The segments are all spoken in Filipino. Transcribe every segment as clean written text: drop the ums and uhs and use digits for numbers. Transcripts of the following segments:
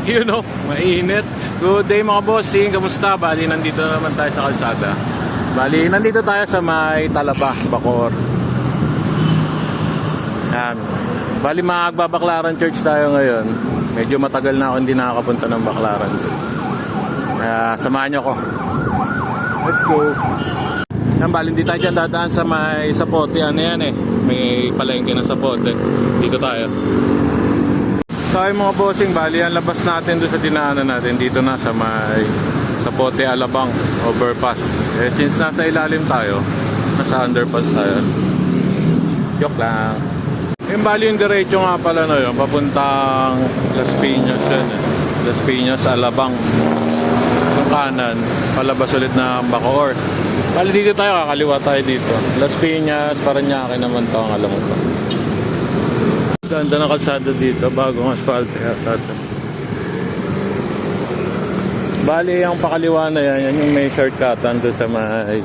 You know, mainit. Good day mga bossing, kamusta? Bali, nandito naman tayo sa kalsada. Bali, nandito tayo sa may Talaba, Bacoor. Yan. Bali, magbabaclaran church tayo ngayon. Medyo matagal na ako hindi nakakapunta ng Baclaran. Samahan nyo ko. Let's go. Yan, bali, hindi tayo dyan dadaan sa may Sapote. Ano yan eh, may palengke ng Sapote. Dito tayo. Tayo mga bossing, bali ang labas natin doon sa dinaanan natin dito na sa may Sapote Alabang overpass. Since nasa ilalim tayo, nasa underpass tayo. Joke lang. Yung bali yung diretso nga pala no, yung papuntang Las Piñas yan eh. Las Piñas, Alabang. Yung kanan, palabas ulit na Bacoor. Bali dito tayo, kakaliwa tayo dito. Las Piñas, Parañaque naman to ang alam mo to. Ganda ng kalsada dito, bagong asphalt yata. Bali, ang pakaliwa na yan, yan yung may shortcutan doon sa may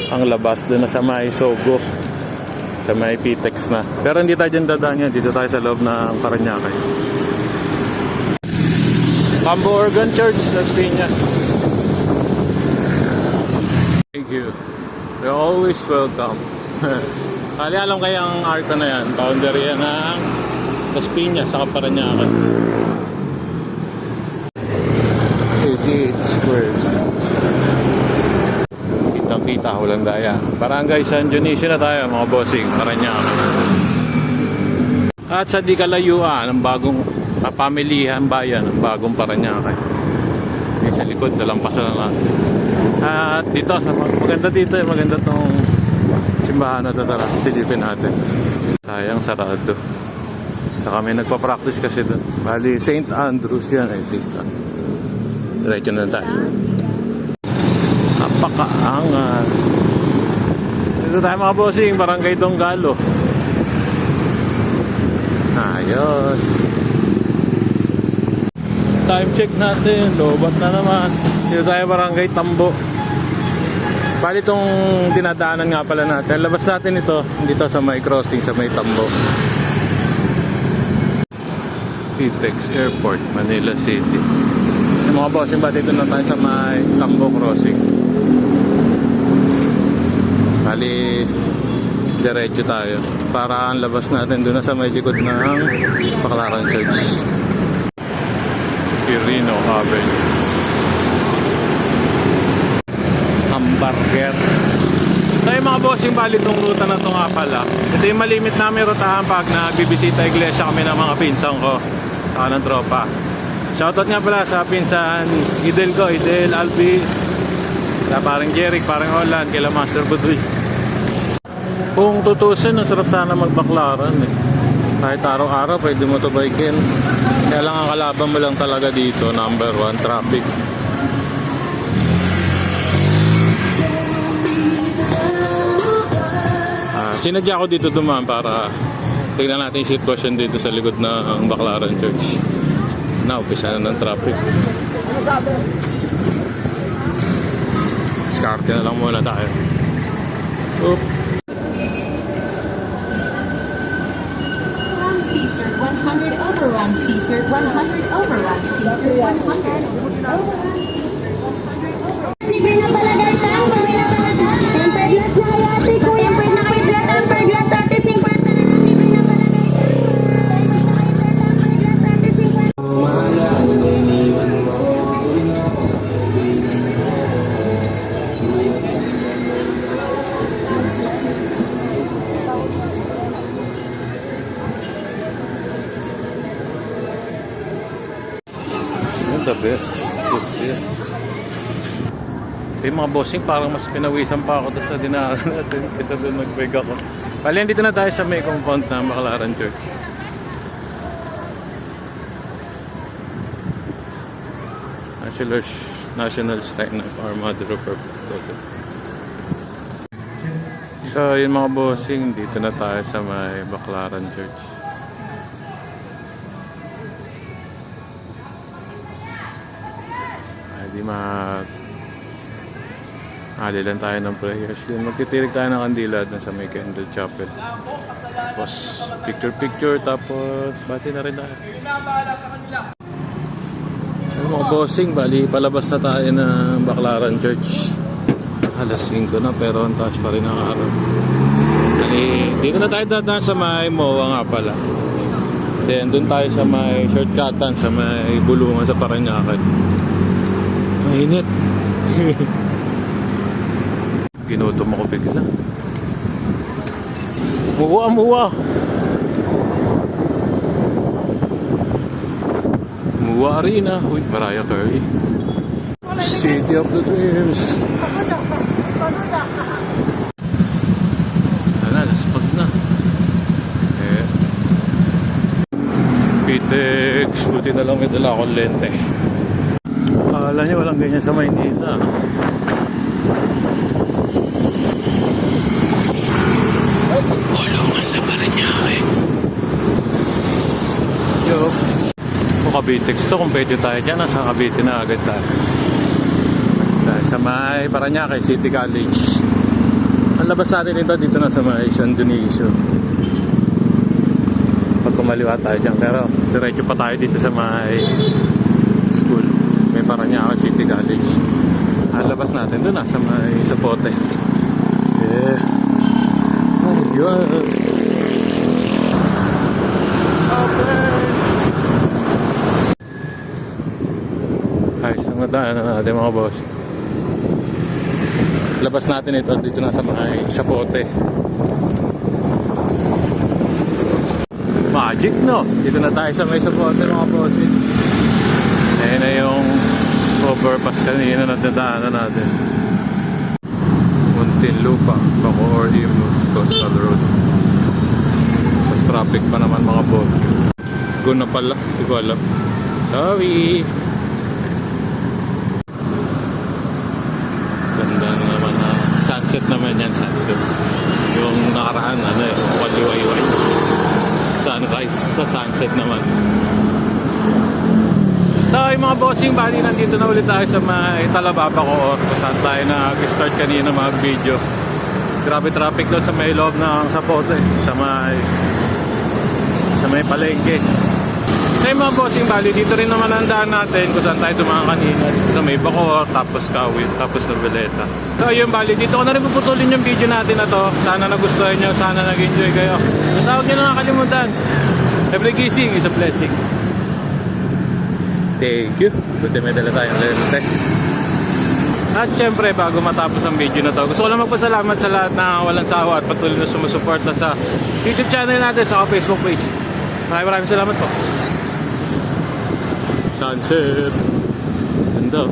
ang labas doon na sa may Sogo, sa may Pitex na. Pero hindi tayo dyan dadaan yan, dito tayo sa loob ng Parañaque. Cambo Organ Church, Las Piñas. Thank you. You're always welcome. Kali alam kaya ang arco na yan, boundary yan ng Las Piñas sa Parañaque. 88 squares. Kitang kita, walang daya. Barangay San Dionisio na tayo mga bossing, Parañaque. At sa di kalayuan, ang bagong pamilihan bayan, ang bagong Parañaque. Sa likod, dalampasan na lang. At dito, maganda dito, maganda tong simbahan na tatara, silipin natin. Sayang sarado. Sa kami nagpa-practice kasi doon. Bali, St. Andrews yan eh, St. Andrews. Diretso na tayo. Napakaangas. Dito tayo mga bossing, Barangay Donggalo. Ayos. Time check natin, lobat na naman. Dito tayo Barangay Tambo. Bali itong dinadaanan nga pala natin. Labas natin ito dito sa may crossing sa may Tambo. Pitex Airport, Manila City. Yung mga bossing ba dito na tayo sa may Tambo crossing. Bali diretso tayo para ang labas natin doon na sa may likod ng Baclaran Church. Quirino Avenue. Hamburger. Tayo mga bossing, bali itong ruta na ito nga pala. Ito yung malimit namin rutahan pag nagbibisita iglesia kami ng mga pinsan ko saka ng tropa. Shoutout nga pala sa pinsan Idel ko, Idel, Albi, sa parang Jeric, parang Holland, kila Master Budoy. Kung tutusin, ang sarap sana magbaclaran eh. Kahit araw-araw pwede mo ito bikin. Kaya lang ang kalaban mo lang talaga dito, number 1, traffic. Sinadya ko dito dumaan para tignan natin yung sitwasyon dito sa likod ng Baclaran Church. Umpisa na ng traffic. Diskarte na lang muna tayo. Oop. T-shirt 100 overruns, T-shirt 100 overruns, T-shirt 100 overruns. The best. Yes. So yung mga bossing, parang mas pinawisan pa ako sa dinaanan natin kaysa doon nag-break ako. Bali, dito na tayo sa may compound ng Baclaran Church. National Shrine of Our Mother of Perfect. So yun mga bossing, dito na tayo sa may Baclaran Church. Alilan tayo ng prayers. Then magtitirig tayo ng kandila dun sa may Kendall Chapel. Tapos picture, tapos bati na rin tayo. Mga bossing, bali palabas na tayo ng Baclaran Church. Alas 5 na pero ang taas pa rin ang araw. Dito na tayo dadaan sa may MOA nga pala. Then doon tayo sa may shortcutan, sa may bulungan sa Parañaque. Mainit. Ginutom ako bigla. Muwa. Muwa Arena. Uy, Mariah Carey. City of the Dreams. Laspag na. Pitex. Buti na lang may dala akong lente. Akala niya walang ganyan sa Maynila. Bulungan sa Parañaque. Yo. Kung Cavitex to, kung pwede tayo dyan, nasa Cavite na agad tayo. Sa may Parañaque City College. Ang labas natin dito na sa may San Dionisio. Pag kumaliwa tayo dyan, pero diretso pa tayo dito sa may school. May Parañaque City College. Ang labas natin doon sa may Zapote. Yeah. Oh God. Ayos ang madaanan natin mga boss. Labas natin ito dito na sa may Zapote. Magic, no? Dito na tayo sa may Zapote mga boss. Ayan na yung overpass kanina na dadaanan natin. Muntinlupa, Bacoor, Imus, Coastal Road. Mas traffic pa naman mga boss. Go na pala, hindi ko alam. Sorry! Ganda naman na sunset naman yan, sunset. Yung nakaraan, kaliwa-iway. Sunrise, na sunset naman. So yung mga bossing, bali nandito na ulit tayo sa may Talababa ko, kung saan tayo nag-start kanina mag-video. Grabe traffic doon sa may loob ng Zapote, sa may palengke. So yung mga bossing, bali dito rin naman ang daan natin kung saan tayo dumaan kanina, sa may Bacoor, tapos Kawit, tapos Noveleta. So yun, bali dito ko na rin puputulin yung video natin na to. Sana nagustuhan nyo, sana nag-enjoy kayo. Basta huwag nyo na nakalimutan, every kissing is a blessing. Thank you. Buti may dala tayong lente. At syempre, bago matapos ang video na to, gusto ko lang magpasalamat sa lahat na walang sawa at patuloy na sumusuporta sa YouTube channel natin, sa Facebook page. Maraming salamat po. Sunset. Ganda.